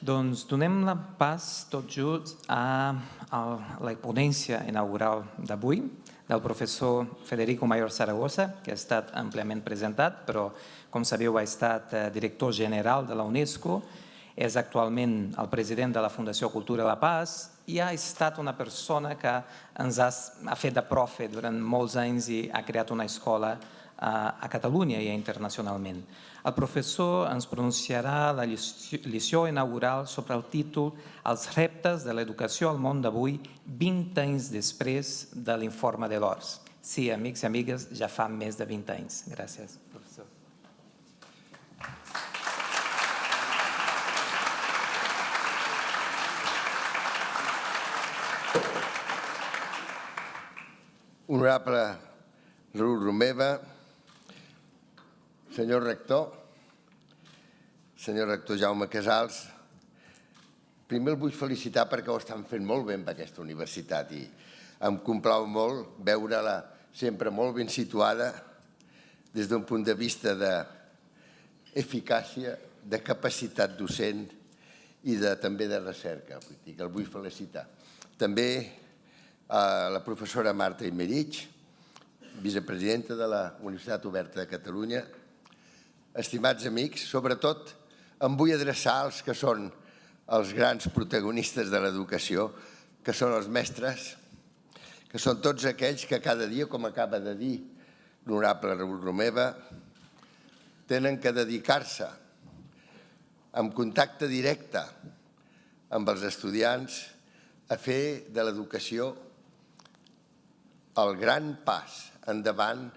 Doncs donem la pas tots junts a la ponència inaugural d'avui del professor Federico Mayor Zaragoza, que ha estat àmpliament presentat, però, com sabeu, ha estat director general de la UNESCO, és actualment el president de la Fundació Cultura La Paz i ha estat una persona que ens ha fet de profe durant molts anys i ha creat una escola a Catalunya i internacionalment. El professor ens pronunciarà la lliçó inaugural sobre el títol Els reptes de l'educació al món d'avui, 20 anys després de l'informe de l'ORS. Sí, amics i amigues, ja fa més de 20 anys. Gràcies, professor. Honorable Raül Romeva, senyor rector Jaume Casals, primer el vull felicitar perquè ho estan fent molt bé amb aquesta universitat i em complau molt veure-la sempre molt ben situada des d'un punt de vista d'eficàcia, de capacitat docent i també de recerca. El vull felicitar. També a la professora Marta Imerich, vicepresidenta de la Universitat Oberta de Catalunya. Estimats amics, sobretot em vull adreçar als que són els grans protagonistes de l'educació, que són els mestres, que són tots aquells que cada dia, com acaba de dir l'honorable Raül Romeva, tenen que dedicar-se en contacte directe amb els estudiants a fer de l'educació el gran pas endavant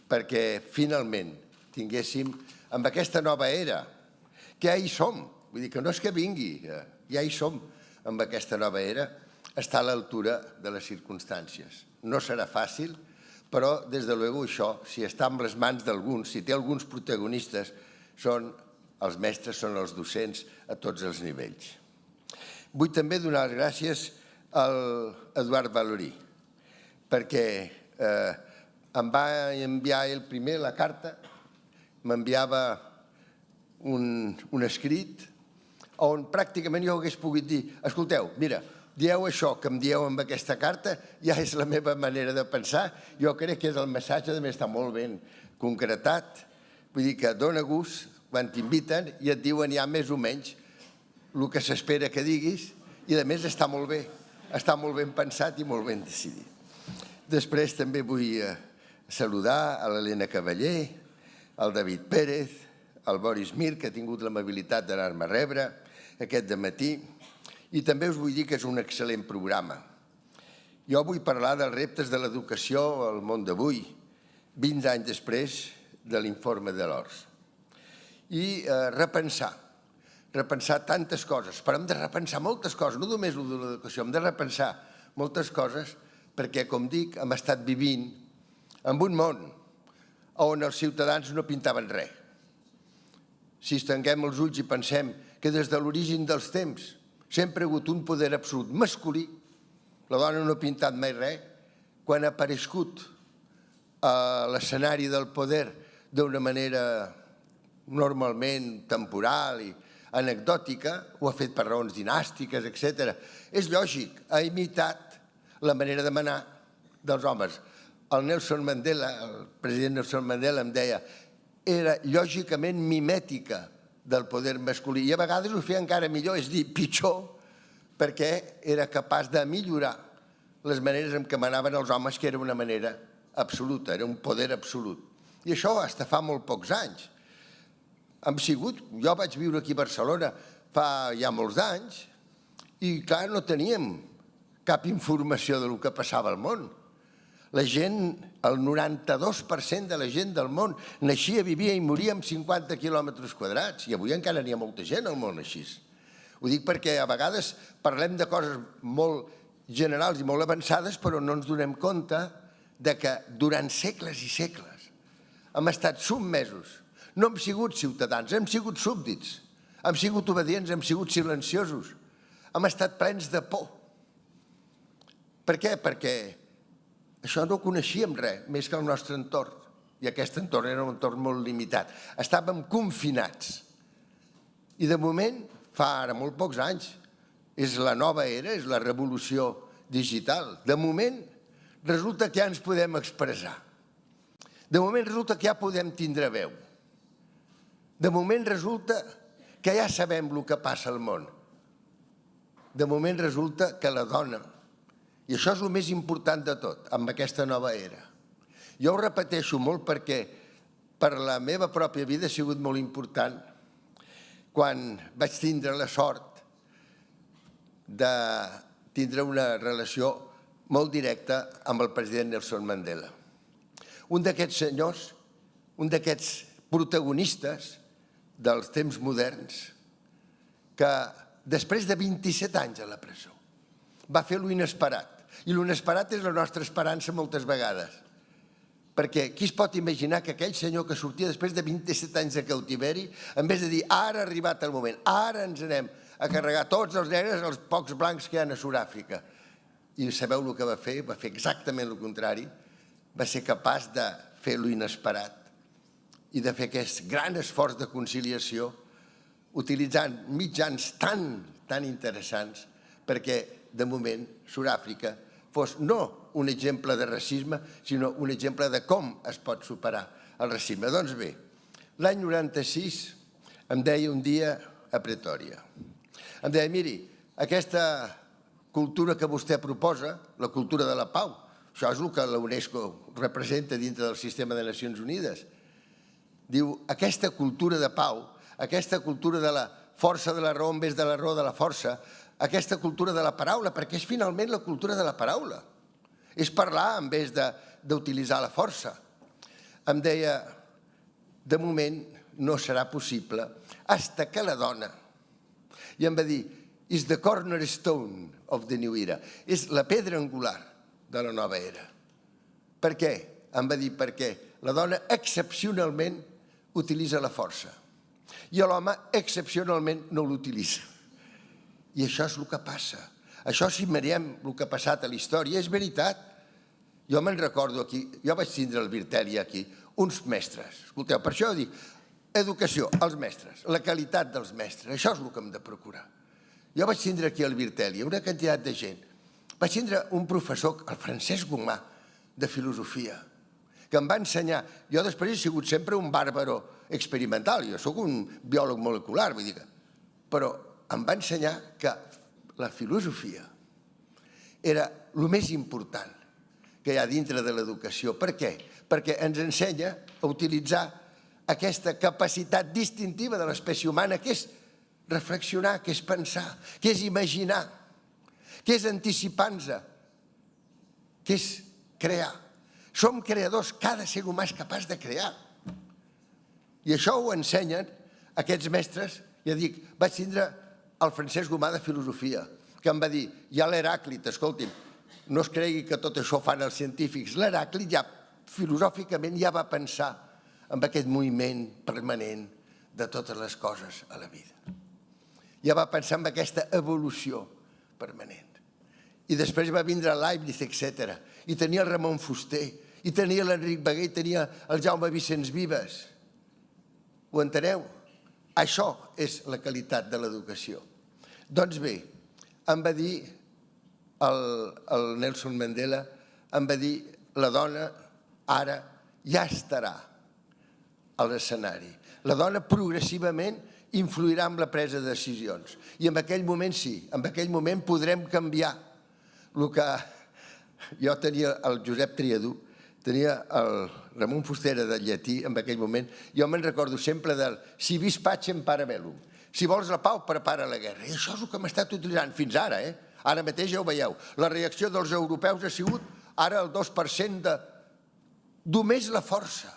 perquè finalment tinguéssim amb aquesta nova era, que ja hi som, vull dir que no és que vingui, ja hi som amb aquesta nova era, està a l'altura de les circumstàncies. No serà fàcil, però des de luego això, si està en les mans d'alguns, si té alguns protagonistes, són els mestres, són els docents a tots els nivells. Vull també donar les gràcies a l'Eduard Valorí, perquè em va enviar ell primer la carta, m'enviava un escrit on pràcticament jo hagués pogut dir escolteu, mira, dieu això que em dieu amb aquesta carta, ja és la meva manera de pensar, jo crec que és el missatge, també està molt ben concretat, vull dir que dona gust quan t'inviten i et diuen ja més o menys el que s'espera que diguis i a més està molt bé, està molt ben pensat i molt ben decidit. Després també vull saludar a l'Helena Cavaller, al David Pérez, al Boris Mir, que ha tingut l'amabilitat d'anar-me a rebre aquest dematí, i també us vull dir que és un excel·lent programa. Jo vull parlar dels reptes de l'educació al món d'avui, 20 anys després de l'informe de l'ORS. I repensar tantes coses, però hem de repensar moltes coses, no només el de l'educació, hem de repensar moltes coses perquè, com dic, hem estat vivint en un món on els ciutadans no pintaven res. Si estenguem els ulls i pensem que des de l'origen dels temps sempre ha hagut un poder absolut masculí, la dona no ha pintat mai res, quan ha aparegut a l'escenari del poder d'una manera normalment temporal i anecdòtica, ho ha fet per raons dinàstiques, etc. És lògic, ha imitat la manera de manar dels homes. El Nelson Mandela, el president Nelson Mandela em deia era lògicament mimètica del poder masculí i a vegades ho feia encara millor, és dir, pitjor, perquè era capaç de millorar les maneres en què manaven els homes, que era una manera absoluta, era un poder absolut. I això fins fa molt pocs anys. Jo vaig viure aquí a Barcelona fa ja molts d'anys i clar, no teníem cap informació del que passava al món. La gent, el 92% de la gent del món naixia, vivia i moria amb 50 quilòmetres quadrats i avui encara n'hi ha molta gent al món així. Ho dic perquè a vegades parlem de coses molt generals i molt avançades però no ens donem compte que durant segles i segles hem estat submesos. No hem sigut ciutadans, hem sigut súbdits, hem sigut obedients, hem sigut silenciosos, hem estat plens de por. Per què? Perquè això no coneixíem res més que el nostre entorn i aquest entorn era un entorn molt limitat. Estàvem confinats i de moment fa ara molt pocs anys. És la nova era, és la revolució digital. De moment, resulta que ja ens podem expressar. De moment, resulta que ja podem tindre veu. De moment, resulta que ja sabem el que passa al món. De moment, resulta que la dona, i això és el més important de tot, amb aquesta nova era. Jo ho repeteixo molt perquè per la meva pròpia vida ha sigut molt important quan vaig tindre la sort de tindre una relació molt directa amb el president Nelson Mandela. Un d'aquests senyors, un d'aquests protagonistes dels temps moderns, que després de 27 anys a la presó va fer lo inesperat. I lo inesperat és la nostra esperança moltes vegades. Perquè qui es pot imaginar que aquell senyor que sortia després de 27 anys de cautiveri, en vez de dir ara ha arribat el moment, ara ens anem a carregar tots els negres als pocs blancs que hi ha a Sud-àfrica. I sabeu el que va fer? Va fer exactament el contrari. Va ser capaç de fer lo inesperat i de fer aquest gran esforç de conciliació utilitzant mitjans tan interessants perquè, de moment, Sud-àfrica fos no un exemple de racisme, sinó un exemple de com es pot superar el racisme. Doncs bé, l'any 96 em deia un dia a Pretòria. Em deia, miri, aquesta cultura que vostè proposa, la cultura de la pau, això és el que la UNESCO representa dintre del sistema de Nacions Unides. Diu, aquesta cultura de pau, aquesta cultura de la força de la raó en vez de la raó de la força, aquesta cultura de la paraula, perquè és finalment la cultura de la paraula. És parlar en vez d'utilitzar la força. Em deia, de moment no serà possible, fins que la dona, i em va dir, is the cornerstone of the new era, és la pedra angular de la nova era. Per què? Em va dir, perquè la dona excepcionalment utilitza la força i l'home excepcionalment no l'utilitza. I això és el que passa. Això, si mirem el que ha passat a la història, és veritat. Jo me'n recordo aquí, jo vaig tindre el Virteli aquí, uns mestres. Escolteu, per això dic, educació, els mestres, la qualitat dels mestres, això és el que hem de procurar. Jo vaig tindre aquí al Virteli una quantitat de gent. Vaig tindre un professor, el Francesc Gomà, de filosofia, que em va ensenyar. Jo després he sigut sempre un bàrbaro experimental, jo sóc un biòleg molecular, vull dir que... Però em va ensenyar que la filosofia era el més important que hi ha dintre de l'educació. Per què? Perquè ens ensenya a utilitzar aquesta capacitat distintiva de l'espècie humana, que és reflexionar, que és pensar, que és imaginar, que és anticipar-nos, que és crear. Som creadors, cada ser humà és capaç de crear. I això ho ensenyen aquests mestres. Ja dic, vaig tindre el Francesc Gomà de filosofia, que em va dir, ja l'Heràclit, escolti'm, no es cregui que tot això ho fan els científics. L'Heràclit ja, filosòficament, ja va pensar en aquest moviment permanent de totes les coses a la vida. Ja va pensar en aquesta evolució permanent. I després va vindre Leibniz, etc. I tenia el Ramon Fuster, i tenia l'Enric Beguer, i tenia el Jaume Vicenç Vives. Ho enteneu? Això és la qualitat de l'educació. Doncs bé, em va dir el Nelson Mandela, em va dir, la dona ara ja estarà a l'escenari. La dona progressivament influirà en la presa de decisions. I en aquell moment sí, en aquell moment podrem canviar el que... Jo tenia el Josep Triadú, tenia el Ramon Fuster de llatí en aquell moment. Jo me'n recordo sempre del si vis pacem para bellum. Si vols la pau, prepara la guerra. I això és el que hem estat utilitzant fins ara. Ara mateix ja ho veieu. La reacció dels europeus ha sigut ara el 2% de... Només la força.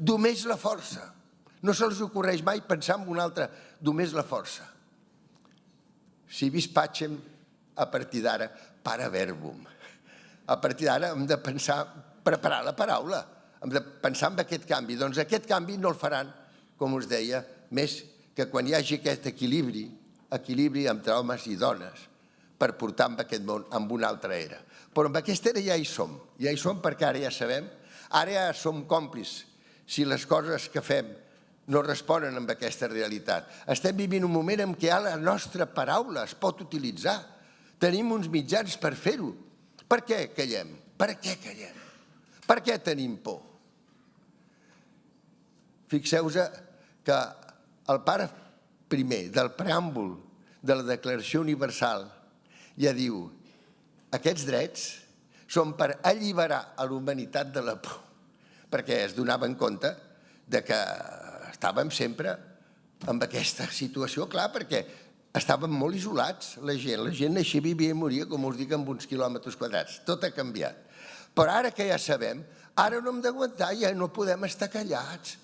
Només la força. No se'ls ocorreix mai pensar en una altra. Només la força. Si vis pacem, a partir d'ara, para verbum. A partir d'ara hem de pensar, preparar la paraula. Hem de pensar en aquest canvi. Doncs aquest canvi no el faran, com us deia, més que quan hi hagi aquest equilibri entre homes i dones, per portar en aquest món amb una altra era. Però amb aquesta era ja hi som perquè ara ja sabem, ara ja som còmplices. Si les coses que fem no responen amb aquesta realitat. Estem vivint un moment en què la nostra paraula es pot utilitzar. Tenim uns mitjans per fer-ho. Per què callem? Per què callem? Per què tenim por? Fixeu-vos que el pare primer del preàmbul de la Declaració Universal ja diu: aquests drets són per alliberar a la humanitat de la por, perquè es donaven compte de que estàvem sempre en aquesta situació, clar, perquè estàvem molt isolats, la gent naixia, vivia i moria, com us dic, amb uns quilòmetres quadrats. Tot ha canviat. Però ara que ja sabem, ara no hem d'aguantar, ja no podem estar callats.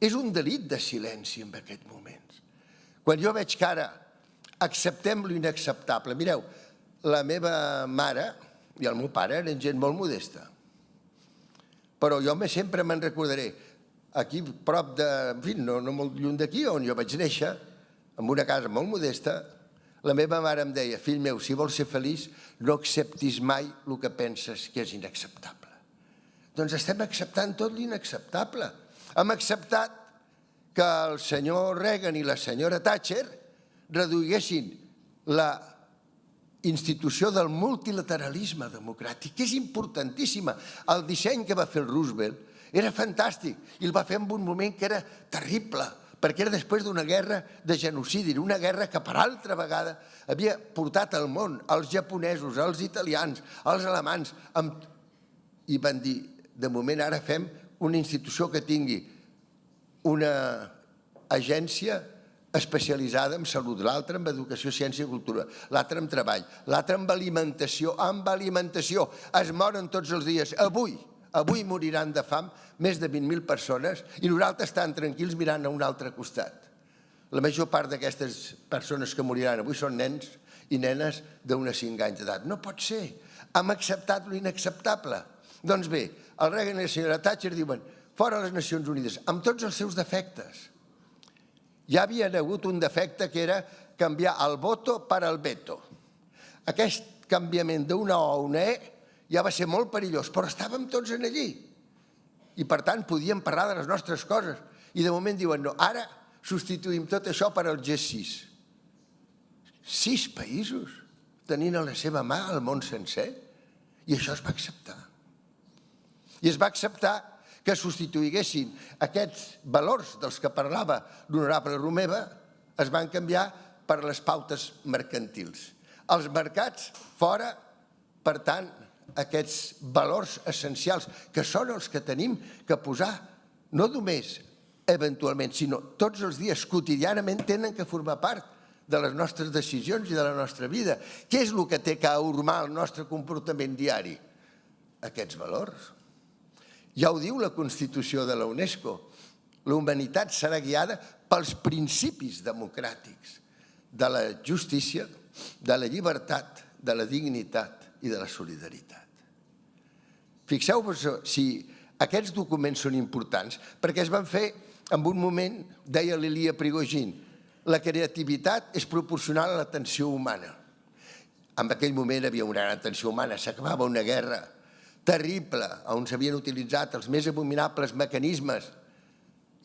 És un delit de silenci en aquests moments. Quan jo veig que ara acceptem l'inacceptable, mireu, la meva mare i el meu pare eren gent molt modesta, però jo sempre me'n recordaré, aquí prop de, en fi, no molt lluny d'aquí, on jo vaig néixer, en una casa molt modesta, la meva mare em deia: fill meu, si vols ser feliç, no acceptis mai el que penses que és inacceptable. Doncs estem acceptant tot l'inacceptable. Hem acceptat que el senyor Reagan i la senyora Thatcher reduïssin la institució del multilateralisme democràtic, que és importantíssima. El disseny que va fer el Roosevelt era fantàstic i el va fer en un moment que era terrible, perquè era després d'una guerra de genocidi, una guerra que per altra vegada havia portat al món els japonesos, els italians, els alemans, i van dir: de moment ara fem una institució que tingui una agència especialitzada en salut, l'altra en educació, ciència i cultura, l'altra en treball, l'altra en alimentació. Amb alimentació es moren tots els dies. Avui moriran de fam més de 20.000 persones i nosaltres estan tranquils mirant a un altre costat. La major part d'aquestes persones que moriran avui són nens i nenes d'uns 5 anys d'edat. No pot ser. Hem acceptat l'inacceptable. Doncs bé, el Reagan i la senyora Thatcher diuen: fora les Nacions Unides, amb tots els seus defectes. Ja havia hagut un defecte que era canviar el voto per al veto. Aquest canviament d'una O a una E ja va ser molt perillós, però estàvem tots allí. I per tant podíem parlar de les nostres coses. I de moment diuen: no, ara substituïm tot això per al G6. 6 països tenint a la seva mà el món sencer. I això es va acceptar. I es va acceptar que substituïssin aquests valors dels que parlava l'honorable Romeva, es van canviar per les pautes mercantils. Els mercats fora, per tant, aquests valors essencials, que són els que tenim que posar, no només eventualment, sinó tots els dies, quotidianament, tenen que formar part de les nostres decisions i de la nostra vida. Què és el que té que normar el nostre comportament diari? Aquests valors. Ja ho diu la Constitució de la UNESCO. La humanitat serà guiada pels principis democràtics de la justícia, de la llibertat, de la dignitat i de la solidaritat. Fixeu-vos si aquests documents són importants, perquè es van fer en un moment, deia l'Ilia Prigogine, la creativitat és proporcional a l'atenció humana. En aquell moment hi havia una gran atenció humana, s'acabava una guerra terrible, on s'havien utilitzat els més abominables mecanismes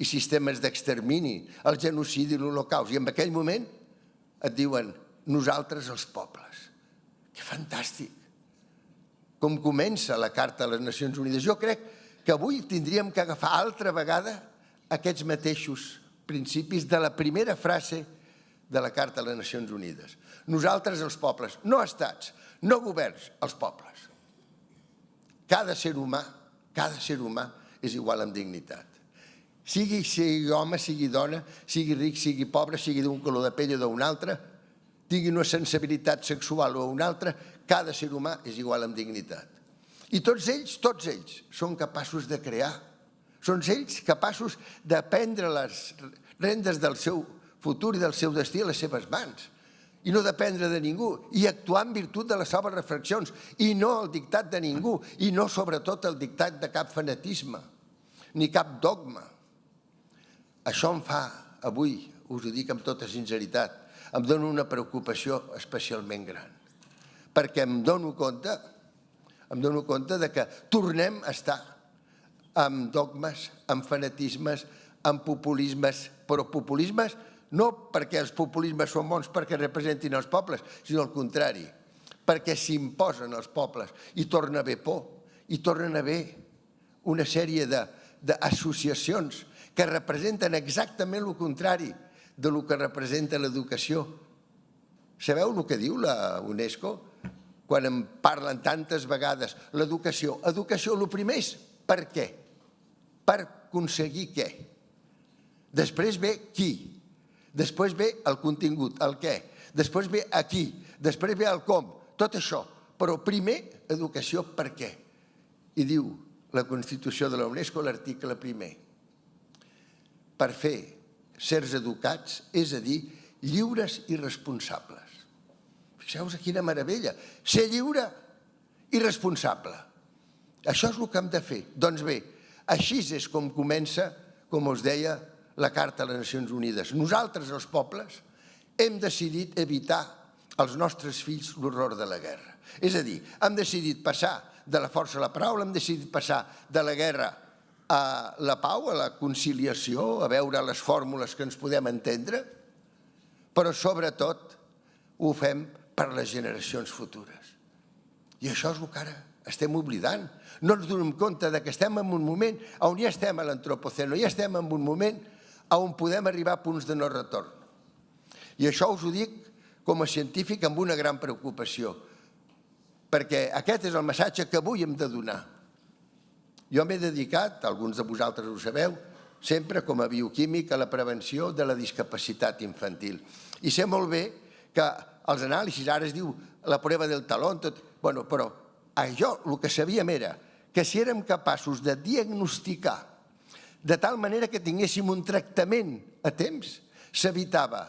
i sistemes d'extermini, el genocidi i l'Holocaust. I en aquell moment et diuen: nosaltres els pobles. Que fantàstic! Com comença la Carta de les Nacions Unides. Jo crec que avui tindríem que agafar altra vegada aquests mateixos principis de la primera frase de la Carta de les Nacions Unides. Nosaltres els pobles, no estats, no governs, els pobles. Cada ser humà és igual en dignitat. Sigui home, sigui dona, sigui ric, sigui pobre, sigui d'un color de pell o d'un altre, tingui una sensibilitat sexual o una altra, cada ser humà és igual en dignitat. I tots ells són capaços de crear. Són ells capaços de prendre les rendes del seu futur i del seu destí a les seves mans. I no dependre de ningú, i actuar en virtut de les seves reflexions, i no el dictat de ningú, i no sobretot el dictat de cap fanatisme, ni cap dogma. Això em fa, avui, us ho dic amb tota sinceritat, em dona una preocupació especialment gran, perquè em dono compte de que tornem a estar amb dogmes, amb fanatismes, amb populismes, però populismes no perquè els populismes són bons perquè representin els pobles, sinó al contrari, perquè s'imposen als pobles i torna a haver por, i tornen a haver una sèrie d'associacions que representen exactament el contrari del que representa l'educació. Sabeu el que diu la UNESCO? Quan en parlen tantes vegades, l'educació. Educació, el primer és per què? Per aconseguir què? Després ve qui? Després ve el contingut, el què? Després ve a qui? Després ve el com? Tot això. Però primer, educació per què? I diu la Constitució de la UNESCO, l'article 1, per fer sers educats, és a dir, lliures i responsables. Fixeu-vos quina meravella. Ser lliure i responsable. Això és el que hem de fer. Doncs bé, així és com comença, com us deia, la Carta de les Nacions Unides. Nosaltres, els pobles, hem decidit evitar als nostres fills l'horror de la guerra. És a dir, hem decidit passar de la força a la paraula, hem decidit passar de la guerra a la pau, a la conciliació, a veure les fórmules que ens podem entendre, però sobretot ho fem per les generacions futures. I això és el que ara estem oblidant. No ens donem compte que estem en un moment on ja estem a l'antropoceno, ja estem en un moment on podem arribar a punts de no retorn. I això us ho dic com a científic amb una gran preocupació, perquè aquest és el missatge que avui hem de donar. Jo m'he dedicat, alguns de vosaltres ho sabeu, sempre com a bioquímic a la prevenció de la discapacitat infantil. I sé molt bé que els anàlisis, ara es diu la prova del taló, però jo el que sabíem era que si érem capaços de diagnosticar de tal manera que tinguéssim un tractament a temps, s'evitava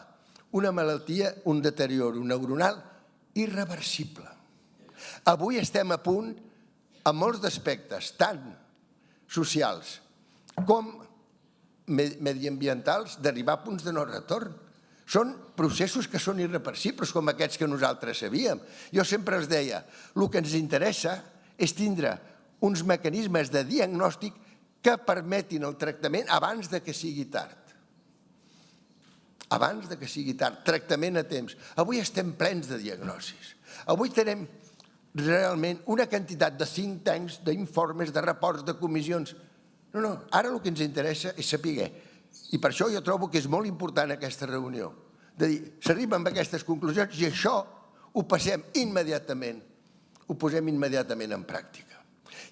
una malaltia, un deterioro neuronal irreversible. Avui estem a punt, en molts aspectes, tant socials com mediambientals, d'arribar a punts de no retorn. Són processos que són irreversibles, com aquests que nosaltres sabíem. Jo sempre els deia, el que ens interessa és tindre uns mecanismes de diagnòstic que permetin el tractament abans que sigui tard. Abans que sigui tard, tractament a temps. Avui estem plens de diagnosis. Avui tenim realment una quantitat de think tanks, d'informes, de reports, de comissions. No, ara el que ens interessa és saber. I per això jo trobo que és molt important aquesta reunió. De dir, s'arriba amb aquestes conclusions i això ho passem immediatament, ho posem immediatament en pràctica.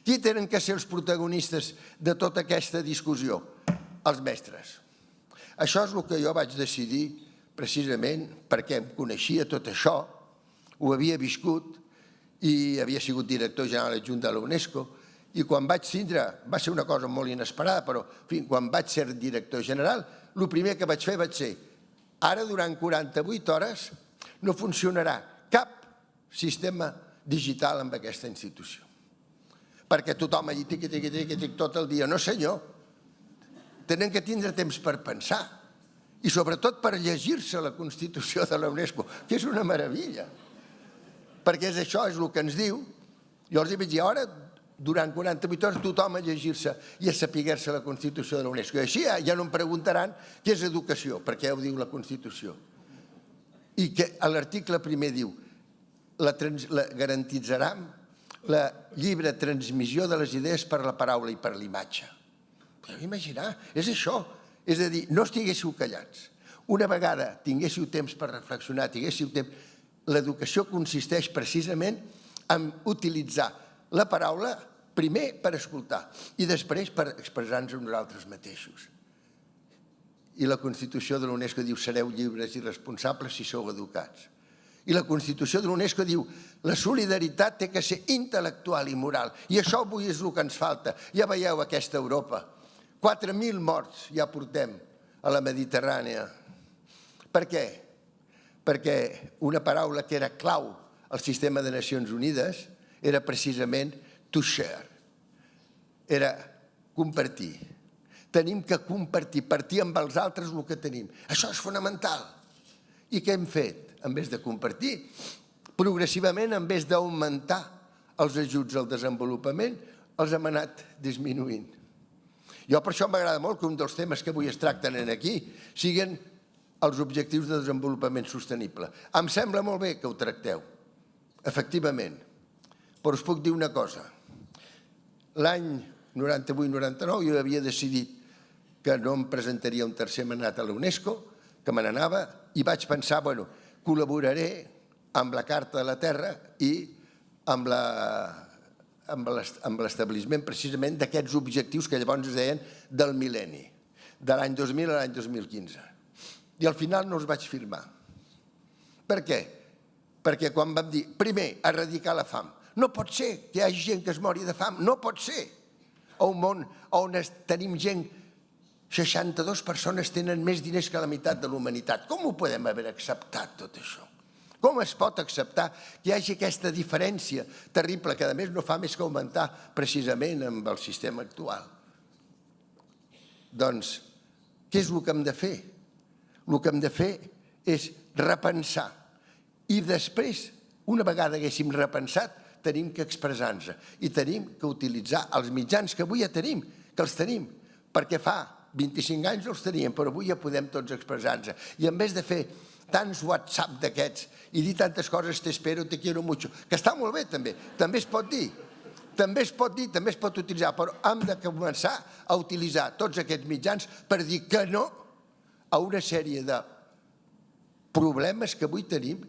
Qui tenen que ser els protagonistes de tota aquesta discussió? Els mestres. Això és el que jo vaig decidir precisament perquè em coneixia tot això, ho havia viscut i havia sigut director general adjunt de la UNESCO, i quan vaig tindre, va ser una cosa molt inesperada, però quan vaig ser director general, el primer que vaig fer va ser, ara durant 48 hores no funcionarà cap sistema digital amb aquesta institució. Perquè tothom allí tic tot el dia. No senyor, tenen que tindre temps per pensar i sobretot per llegir-se la Constitució de la UNESCO, que és una meravella. Perquè això és el que ens diu. Jo els vaig dir, ara, durant 48 hores, tothom a llegir-se i a saber-se la Constitució de la UNESCO. I així ja no em preguntaran què és educació, perquè ja ho diu la Constitució. I que l'article primer diu, garantitzaran la lliure transmissió de les idees per la paraula i per l'imatge. Podeu imaginar? És això. És a dir, no estiguéssiu callats. Una vegada tinguéssiu temps per reflexionar, tinguéssiu temps... L'educació consisteix precisament en utilitzar la paraula primer per escoltar i després per expressar-nos a nosaltres mateixos. I la Constitució de la UNESCO diu sereu lliures i responsables si sou educats. I la Constitució de la UNESCO diu la solidaritat té que ser intel·lectual i moral. I això avui és el que ens falta. Ja veieu aquesta Europa. 4.000 morts ja portem a la Mediterrània. Per què? Perquè una paraula que era clau al sistema de Nacions Unides era precisament to share. Era compartir. Tenim que compartir, partir amb els altres el que tenim. Això és fonamental. I què hem fet? En vez de compartir, progressivament, en vez d'augmentar els ajuts al desenvolupament, els hem anat disminuint. Jo per això m'agrada molt que un dels temes que avui es tracten aquí siguin els objectius de desenvolupament sostenible. Em sembla molt bé que ho tracteu, efectivament, però us puc dir una cosa. L'any 98-99 jo havia decidit que no em presentaria un tercer mandat a la UNESCO, que me n'anava, i vaig pensar, bueno, col·laboraré amb la Carta de la Terra i amb l'establiment precisament d'aquests objectius que llavors es deien del mil·lenni, de l'any 2000 a l'any 2015. I al final no els vaig firmar. Per què? Perquè quan vam dir, primer, erradicar la fam. No pot ser que hi hagi gent que es mori de fam, no pot ser. A un món on tenim gent, 62 persones tenen més diners que la meitat de la humanitat. Com ho podem haver acceptat tot això? Com es pot acceptar que hi hagi aquesta diferència terrible, que a més no fa més que augmentar precisament amb el sistema actual? Doncs, què és el que hem de fer? El que hem de fer és repensar. I després, una vegada haguéssim repensat, tenim que expressar-nos i tenim que utilitzar els mitjans que avui ja tenim, que els tenim, perquè fa 25 anys no els teníem, però avui ja podem tots expressar-nos. I en vez de fer tants WhatsApp d'aquests i dir tantes coses, te espero, te quiero mucho, que està molt bé també, també es pot dir, també es pot dir, també es pot utilitzar, però hem de començar a utilitzar tots aquests mitjans per dir que no a una sèrie de problemes que avui tenim,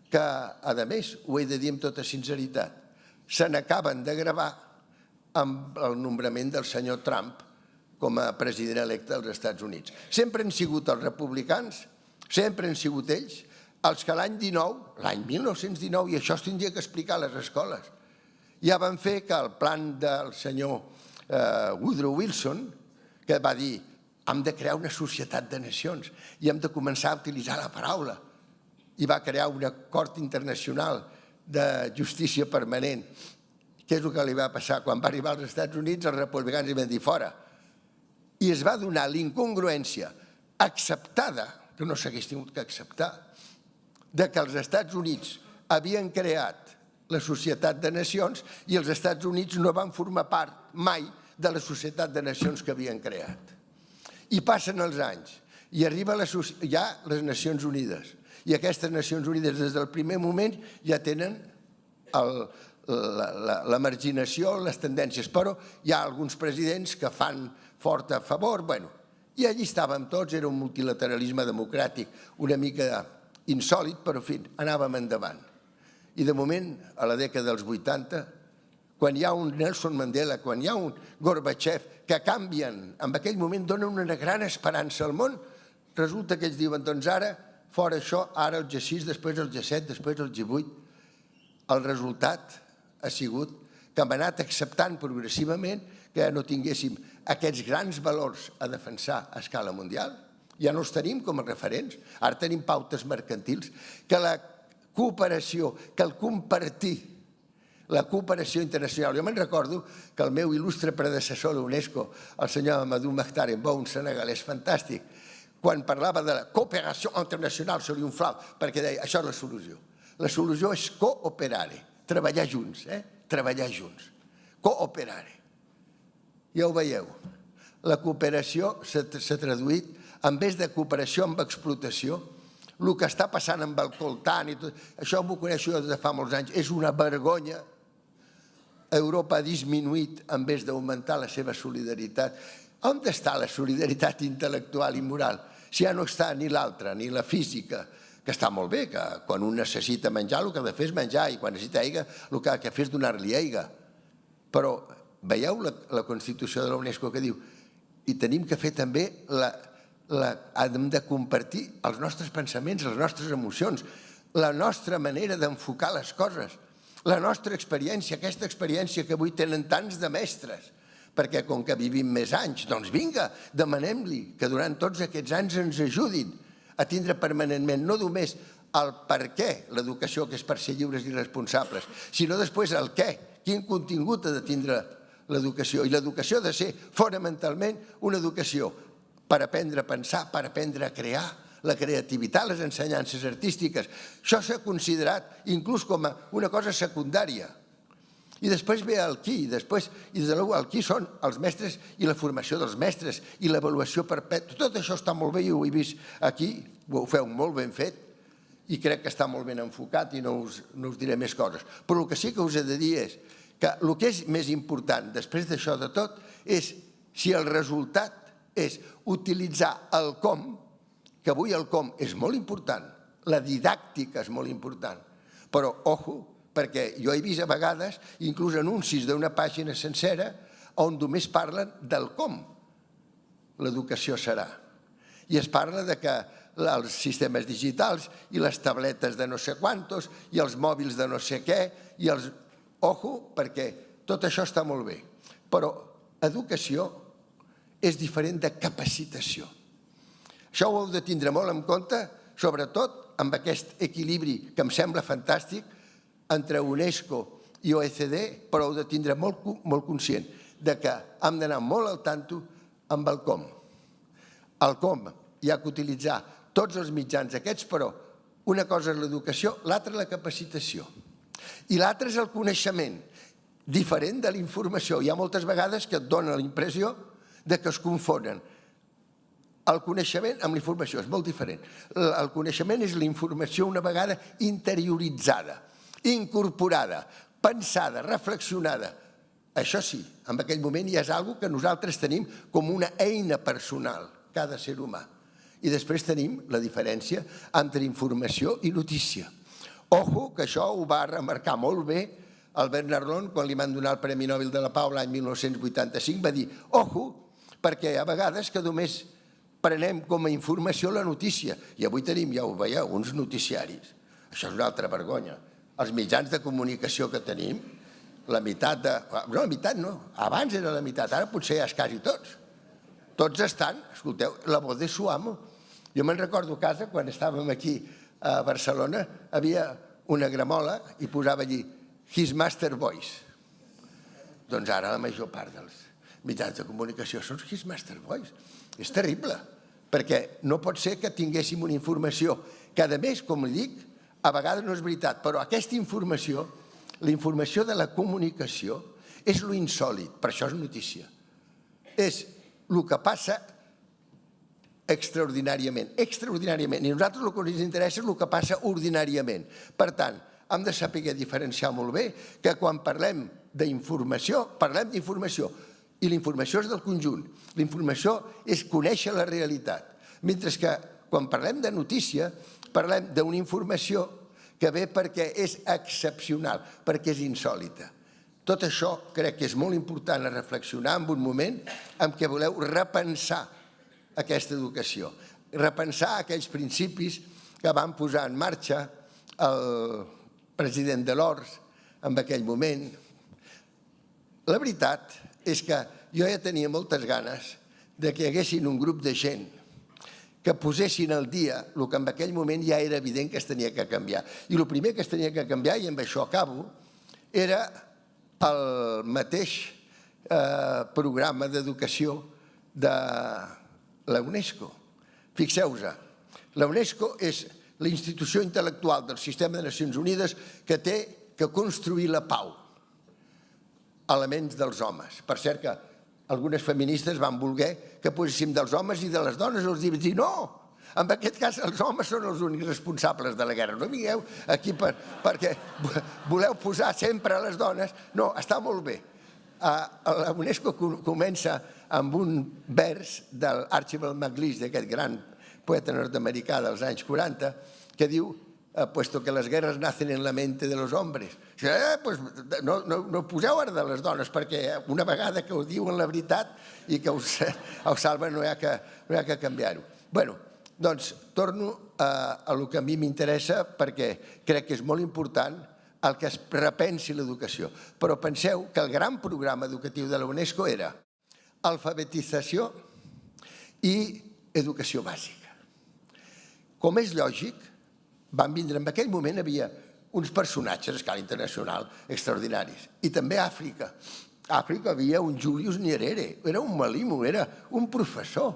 que, a més, ho he de dir amb tota sinceritat, se n'acaben de gravar amb el nombrament del senyor Trump com a president electe dels Estats Units. Sempre han sigut els republicans, sempre han sigut ells, els que l'any 1919, i això es tindria que explicar a les escoles, ja van fer que el plan del senyor Woodrow Wilson, que va dir hem de crear una societat de nacions i hem de començar a utilitzar la paraula, i va crear un acord internacional de justícia permanent. Què és el que li va passar? Quan va arribar als Estats Units, els republicans hi van dir fora. I es va donar l'incongruència acceptada, que no s'hagués tingut que acceptar, de que els Estats Units havien creat la Societat de Nacions i els Estats Units no van formar part mai de la Societat de Nacions que havien creat. I passen els anys i arriba ja les Nacions Unides. I aquestes Nacions Unides des del primer moment ja tenen la marginació, les tendències, però hi ha alguns presidents que fan fort a favor, i allí estàvem tots, era un multilateralisme democràtic una mica insòlid, però en fi, anàvem endavant. I de moment, a la dècada dels 80, quan hi ha un Nelson Mandela, quan hi ha un Gorbachev, que canvien, en aquell moment donen una gran esperança al món, resulta que ells diuen, doncs ara, fora això, ara el G6, després el G7, després el G8. El resultat ha sigut que hem anat acceptant progressivament que ja no tinguéssim aquests grans valors a defensar a escala mundial. Ja no els tenim com a referents. Ara tenim pautes mercantils, que la cooperació, que el compartir, la cooperació internacional. Jo me'n recordo que el meu il·lustre predecessor a l'UNESCO, el senyor Amadou Mahtar Mbow, un senegalès fantàstic, quan parlava de la cooperació internacional se li inflava, perquè deia, això és la solució. La solució és cooperare, treballar junts, treballar junts, cooperare. Ja ho veieu, la cooperació s'ha traduït, en vez de cooperació amb explotació, el que està passant amb el coltan i tot, això m'ho coneixo jo des de fa molts anys, és una vergonya. Europa ha disminuït en vez d'augmentar la seva solidaritat. On està la solidaritat intel·lectual i moral? Si ja no està ni l'altra, ni la física, que està molt bé, que quan un necessita menjar el que ha de fer és menjar i quan necessita aigua el que ha de fer és donar-li aigua. Però veieu la Constitució de la UNESCO que diu i tenim que fer també hem de compartir els nostres pensaments, les nostres emocions, la nostra manera d'enfocar les coses, la nostra experiència, aquesta experiència que avui tenen tants de mestres, perquè com que vivim més anys, doncs vinga, demanem-li que durant tots aquests anys ens ajudin a tindre permanentment no només el per què l'educació, que és per ser lliures i responsables, sinó després el què, quin contingut ha de tindre l'educació. I l'educació ha de ser fonamentalment una educació per aprendre a pensar, per aprendre a crear, la creativitat, les ensenyances artístiques. Això s'ha considerat inclús com una cosa secundària. I després ve el qui, i des de l'u el qui són els mestres i la formació dels mestres i l'avaluació perpètua. Tot això està molt bé i ho he vist aquí, ho feu molt ben fet i crec que està molt ben enfocat i no us diré més coses. Però el que sí que us he de dir és que el que és més important després d'això de tot és si el resultat és utilitzar el com, que avui el com és molt important, la didàctica és molt important, però, ojo, perquè jo he vist a vegades inclús anuncis d'una pàgina sencera on només parlen del com l'educació serà. I es parla de que els sistemes digitals i les tabletes de no sé quantos i els mòbils de no sé què i els... Ojo, perquè tot això està molt bé, però educació és diferent de capacitació. Això ho heu de tindre molt en compte, sobretot amb aquest equilibri que em sembla fantàstic entre UNESCO i OECD, però heu de tindre molt conscient de que hem d'anar molt al tanto amb el com. El com hi ha que utilitzar tots els mitjans aquests, però una cosa és l'educació, l'altra la capacitació. I l'altre és el coneixement, diferent de la informació. Hi ha moltes vegades que et dona la impressió de que es confonen el coneixement amb la informació, és molt diferent. El coneixement és la informació una vegada interioritzada, incorporada, pensada, reflexionada. Això sí, en aquell moment ja és una cosa que nosaltres tenim com una eina personal, cada ser humà. I després tenim la diferència entre informació i notícia. Ojo, que això ho va remarcar molt bé el Bernard Lon quan li van donar el Premi Nobel de la Pau l'any 1985, va dir, ojo, perquè a vegades que només prenem com a informació la notícia. I avui tenim, ja ho veieu, uns noticiaris. Això és una altra vergonya. Els mitjans de comunicació que tenim, la meitat de... No, la meitat no, abans era la meitat, ara potser ja és quasi tots. Tots estan, escolteu, la voz de su amo. Jo me'n recordo a casa, quan estàvem aquí a Barcelona, havia una gramola i posava allí His Master Voice. Doncs ara la major part dels mitjans de comunicació són His Master Voice. És terrible, perquè no pot ser que tinguéssim una informació que, a més, com li dic, a vegades no és veritat, però aquesta informació, la informació de la comunicació, és lo insòlit, per això és notícia. És el que passa extraordinàriament, i a nosaltres el que ens interessa és el que passa ordinàriament. Per tant, hem de saber diferenciar molt bé que quan parlem d'informació, i la informació és del conjunt. La informació és conèixer la realitat, mentre que quan parlem de notícia, parlem d'una informació que ve perquè és excepcional, perquè és insòlita. Tot això crec que és molt important a reflexionar en un moment en què voleu repensar aquesta educació, repensar aquells principis que van posar en marxa el president Delors en aquell moment. La veritat és que jo ja tenia moltes ganes que hi haguessin un grup de gent que posessin al dia el que en aquell moment ja era evident que es tenia que canviar. I el primer que es tenia que canviar, i amb això acabo, era el mateix programa d'educació de la UNESCO. Fixeu-vos, la UNESCO és la institució intel·lectual del sistema de Nacions Unides que té que construir la pau, elements dels homes. Per cert que algunes feministes van voler que poséssim dels homes i de les dones, els diuen dir no, en aquest cas els homes són els únics responsables de la guerra. No vingueu aquí perquè voleu posar sempre a les dones. No, està molt bé. La UNESCO comença amb un vers de l'Archibald MacLeish, d'aquest gran poeta nord-americà dels anys 40, que diu, puesto que les guerres nacen en la mente de los hombres. No poseu ara de les dones, perquè una vegada que us diuen la veritat i que us salven no hi ha que canviar-ho. Bé, doncs torno a el que a mi m'interessa, perquè crec que és molt important el que es repensi l'educació. Però penseu que el gran programa educatiu de la UNESCO era alfabetització i educació bàsica. Com és lògic, van vindre en aquell moment, hi havia uns personatges a escala internacional extraordinaris. I també a Àfrica. A Àfrica havia un Julius Nyerere, era un malimo, era un professor,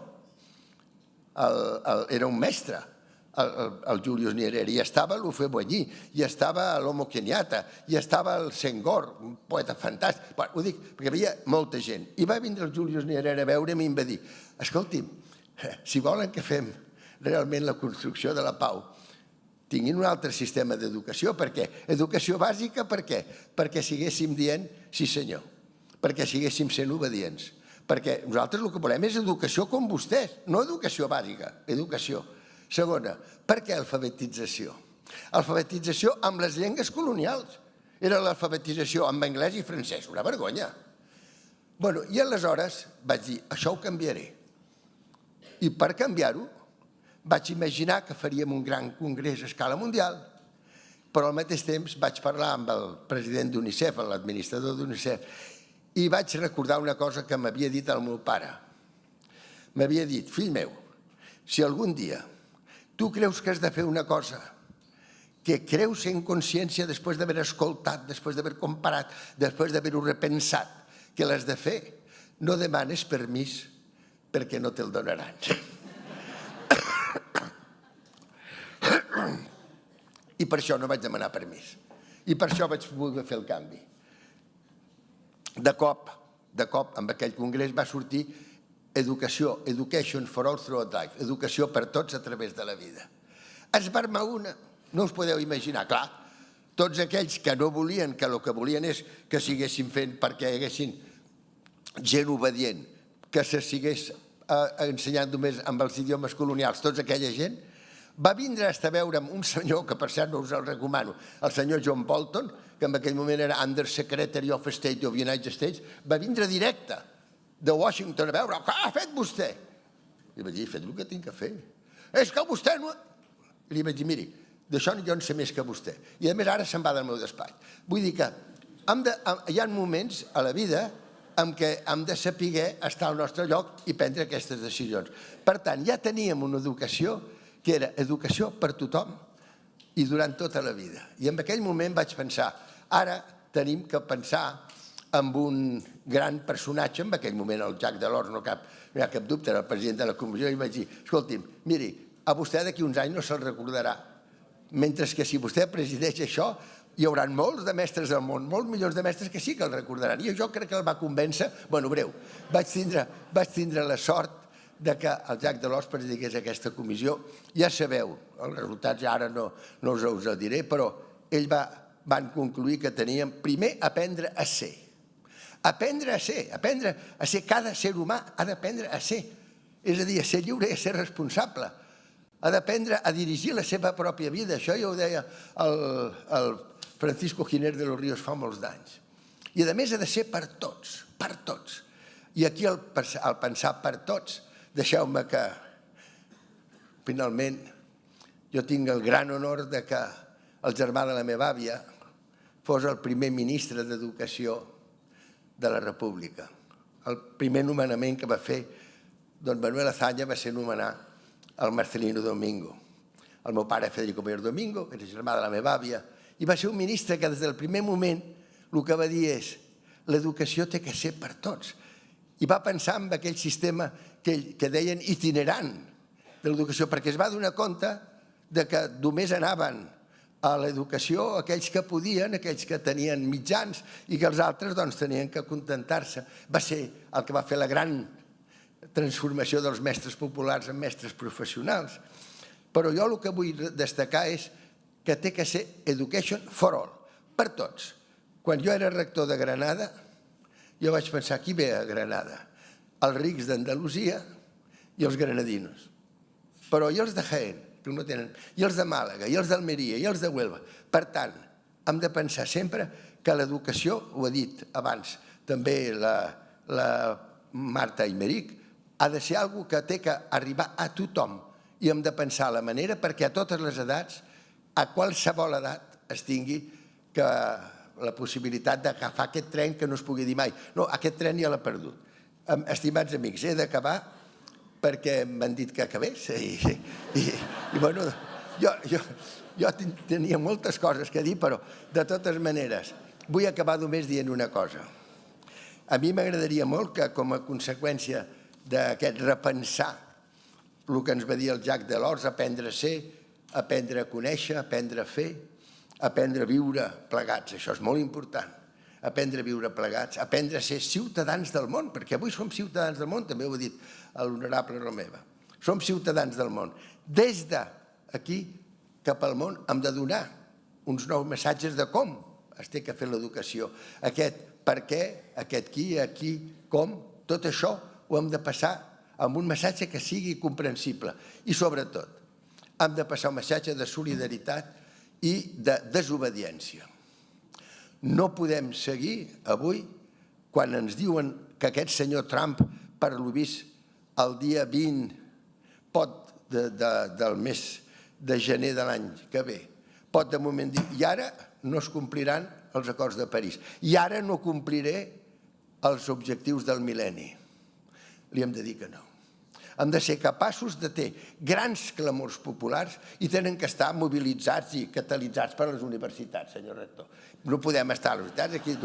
era un mestre el Julius Nyerere, hi estava l'Houphouët Boigny, hi estava l'Homo Kenyatta, hi estava el Senghor, un poeta fantàstic. Ho dic perquè hi havia molta gent. I va vindre el Julius Nyerere a veure'm i em va dir: escolti'm, si volen que fem realment la construcció de la pau, tinguin un altre sistema d'educació. Per què? Educació bàsica, per què? Perquè siguéssim dient sí senyor, perquè siguéssim sent obedients. Perquè nosaltres el que volem és educació com vostès, no educació bàsica, educació. Segona, per què alfabetització? Alfabetització amb les llengües colonials. Era l'alfabetització amb anglès i francès, una vergonya. I aleshores vaig dir, això ho canviaré. I per canviar-ho vaig imaginar que faríem un gran congrés a escala mundial, però al mateix temps vaig parlar amb el president d'UNICEF, l'administrador d'UNICEF, i vaig recordar una cosa que m'havia dit el meu pare. M'havia dit: fill meu, si algun dia tu creus que has de fer una cosa que creus en consciència després d'haver escoltat, després d'haver comparat, després d'haver-ho repensat, que l'has de fer, no demanes permís perquè no te'l donaran. I per això no vaig demanar permís. I per això vaig poder fer el canvi. De cop, amb aquell congrés va sortir educació, education for all throughout life, educació per tots a través de la vida. Es va armar una, no us podeu imaginar, clar, tots aquells que no volien, que el que volien és que siguéssim fent perquè hi haguessin gent obedient, que se sigués ensenyant només amb els idiomes colonials, tota aquella gent, va vindre a veure'm un senyor, que per cert no us el recomano, el senyor John Bolton, que en aquell moment era Under Secretary of State of the United States, va vindre directe de Washington a veure què ha fet vostè. I vaig dir: he fet el que tinc que fer. És que vostè no... I li vaig dir: miri, d'això jo en sé més que vostè. I a més ara se'n va del meu despatx. Vull dir que hi ha moments a la vida en què hem de saber estar al nostre lloc i prendre aquestes decisions. Per tant, ja teníem una educació que era educació per tothom i durant tota la vida. I en aquell moment vaig pensar: ara tenim que pensar amb un gran personatge, en aquell moment el Jacques Delors, no hi ha cap dubte, era el president de la comissió, i vaig dir: escolti'm, miri, a vostè d'aquí uns anys no se'l recordarà, mentre que si vostè presideix això hi haurà molts de mestres del món, molts milions de mestres que sí que el recordaran. I jo crec que el va convèncer, breu, vaig tindre la sort que el Jacques Delors presidís aquesta comissió. Ja sabeu, els resultats ara no us els diré, però ell van concluir que teníem primer aprendre a ser. Aprendre a ser, cada ser humà ha d'aprendre a ser, és a dir, a ser lliure i a ser responsable, ha d'aprendre a dirigir la seva pròpia vida. Això ja ho deia el Francisco Giner de los Ríos fa molts d'anys. I a més ha de ser per tots, per tots. I aquí al pensar per tots, deixeu-me que finalment jo tinc el gran honor que el germà de la meva àvia fos el primer ministre d'Educació de la República. El primer nomenament que va fer don Manuel Azaña va ser nomenar el Marcelino Domingo. El meu pare, Federico Mayor Domingo, que era germà de la meva àvia, i va ser un ministre que des del primer moment el que va dir és: l'educació té que ser per tots. I va pensar en aquell sistema que deien itinerant de l'educació, perquè es va donar compte que només anaven a l'educació aquells que podien, aquells que tenien mitjans, i que els altres tenien que acontentar-se. Va ser el que va fer la gran transformació dels mestres populars en mestres professionals. Però jo el que vull destacar és que té que ser education for all, per tots. Quan jo era rector de Granada, jo vaig pensar: qui ve a Granada? Els rics d'Andalusia i els granadinos. Però i els de Jaén, que no tenen, i els de Màlaga, i els d'Almeria, i els de Huelva. Per tant, hem de pensar sempre que l'educació, ho ha dit abans també la Marta Aymerich, ha de ser una cosa que té que arribar a tothom, i hem de pensar la manera perquè a totes les edats, a qualsevol edat, es tingui la possibilitat d'agafar aquest tren que no es pugui dir mai: no, aquest tren ja l'ha perdut. Estimats amics, he d'acabar perquè m'han dit que acabés i bueno, jo tenia moltes coses que dir, però de totes maneres vull acabar només dient una cosa. A mi m'agradaria molt que, com a conseqüència d'aquest repensar el que ens va dir el Jacques Delors, aprendre a ser, aprendre a conèixer, aprendre a fer, aprendre a viure plegats. Això és molt important. Aprendre a viure plegats, aprendre a ser ciutadans del món, perquè avui som ciutadans del món, també ho ha dit l'honorable Romeva. Som ciutadans del món. Des d'aquí cap al món hem de donar uns nous missatges de com es té que fer l'educació. Aquest per què, aquest qui, aquí, com, tot això ho hem de passar amb un missatge que sigui comprensible. I sobretot, hem de passar un missatge de solidaritat i de desobediència. No podem seguir avui quan ens diuen que aquest senyor Trump, per lo vist, el dia 20 del mes de gener de l'any que ve, pot de moment dir i ara no es compliran els acords de París, i ara no compliré els objectius del mil·lenni. Li hem de dir que no. Hem de ser capaços de ter grans clamors populars i tenen que estar mobilitzats i catalitzats per les universitats, senyor rector. No podem estar a les universitats aquí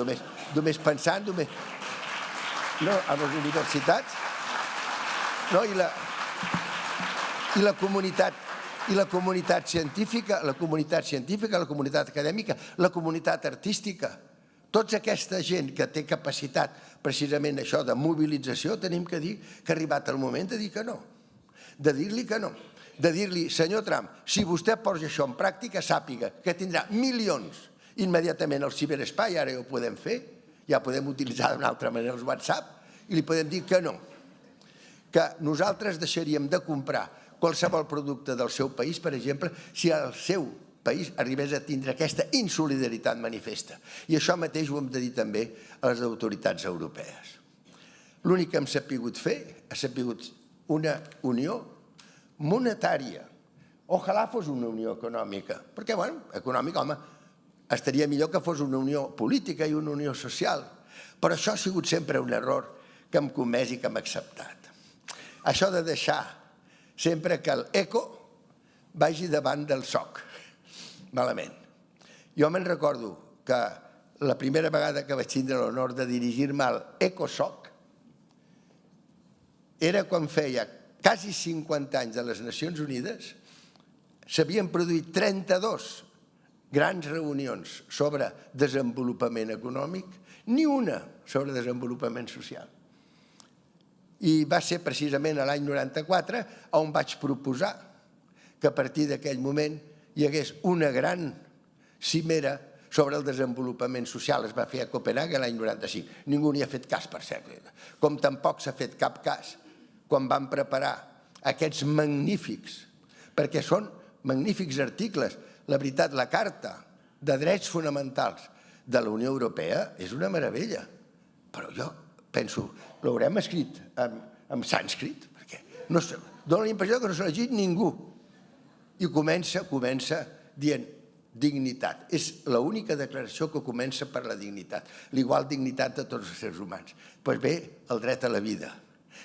només pensant, no, a les universitats, no, i la comunitat científica, la comunitat acadèmica, la comunitat artística, tota aquesta gent que té capacitat precisament això de mobilització, tenim que dir que ha arribat el moment de dir que no, de dir-li que no, de dir-li, senyor Trump, si vostè posa això en pràctica, sàpiga que tindrà milions immediatament al ciberespai, ara ja ho podem fer, ja podem utilitzar d'una altra manera els WhatsApp, i li podem dir que no, que nosaltres deixaríem de comprar qualsevol producte del seu país, per exemple, si el seu país arribés a tindre aquesta insolidaritat manifesta. I això mateix ho hem de dir també a les autoritats europees. L'únic que hem sapigut fer ha sapigut una unió monetària. Ojalà fos una unió econòmica, perquè, bueno, econòmica, home, estaria millor que fos una unió política i una unió social, però això ha sigut sempre un error que hem comès i que hem acceptat. Això de deixar sempre que l'eco vagi davant del soc. Malament. Jo me'n recordo que la primera vegada que vaig tindre l'honor de dirigir-me al ECOSOC era quan feia quasi 50 anys de les Nacions Unides, s'havien produït 32 grans reunions sobre desenvolupament econòmic, ni una sobre desenvolupament social. I va ser precisament l'any 94 on vaig proposar que a partir d'aquell moment hi hagués una gran cimera sobre el desenvolupament social. Es va fer a Copenhague l'any 95. Ningú n'hi ha fet cas, per cert. Com tampoc s'ha fet cap cas quan van preparar aquests magnífics, perquè són magnífics articles. La veritat, la Carta de Drets Fonamentals de la Unió Europea és una meravella. Però jo penso, l'haurem escrit en sànscrit, perquè dona la impressió que no s'ha llegit ningú. I comença dient dignitat. És l'única declaració que comença per la dignitat, l'igual dignitat de tots els éssers humans. Doncs ve el dret a la vida.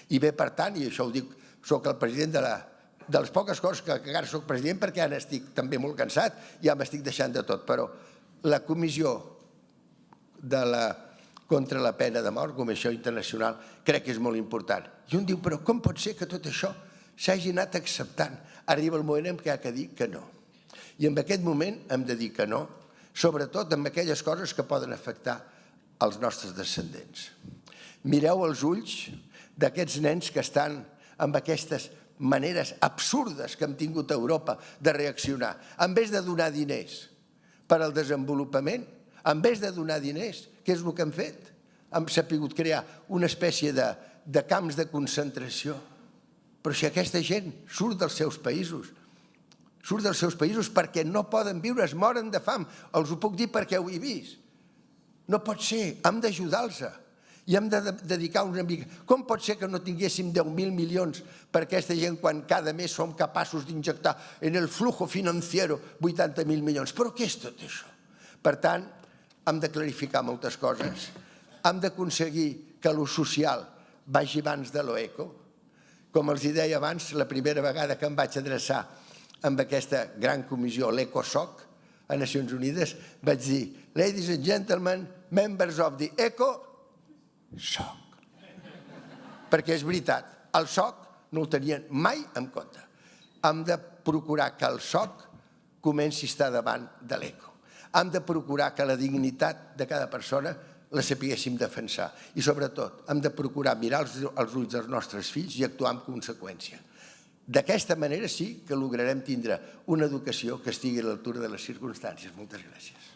I ve, per tant, i això ho dic, soc el president de les poques coses que encara soc president perquè ara estic també molt cansat, ja m'estic deixant de tot, però la comissió contra la pena de mort, Comissió Internacional, crec que és molt important. I un diu, però com pot ser que tot això s'hagi anat acceptant? Arriba el moment en què ha de dir que no. I en aquest moment hem de dir que no, sobretot en aquelles coses que poden afectar els nostres descendents. Mireu els ulls d'aquests nens que estan amb aquestes maneres absurdes que hem tingut a Europa de reaccionar. En vez de donar diners per al desenvolupament, en vez de donar diners, què és el que hem fet? Hem sabut crear una espècie de camps de concentració. Però si aquesta gent surt dels seus països perquè no poden viure, es moren de fam, els ho puc dir perquè ho he vist. No pot ser, hem d'ajudar-los i hem de dedicar una mica. Com pot ser que no tinguéssim 10.000 milions per aquesta gent quan cada mes som capaços d'injectar en el flujo financiero 80.000 milions? Però què és tot això? Per tant, hem de clarificar moltes coses, hem d'aconseguir que lo social vagi abans de lo eco. Com els deia abans, la primera vegada que em vaig adreçar amb aquesta gran comissió, l'ECOSOC, a Nacions Unides, vaig dir, ladies and gentlemen, members of the ECOSOC. Perquè és veritat, el SOC no el tenien mai en compte. Hem de procurar que el SOC comenci a estar davant de l'eco. Hem de procurar que la dignitat de cada persona la sapiguéssim defensar i, sobretot, hem de procurar mirar als ulls dels nostres fills i actuar en conseqüència. D'aquesta manera sí que lograrem tindre una educació que estigui a l'altura de les circumstàncies. Moltes gràcies.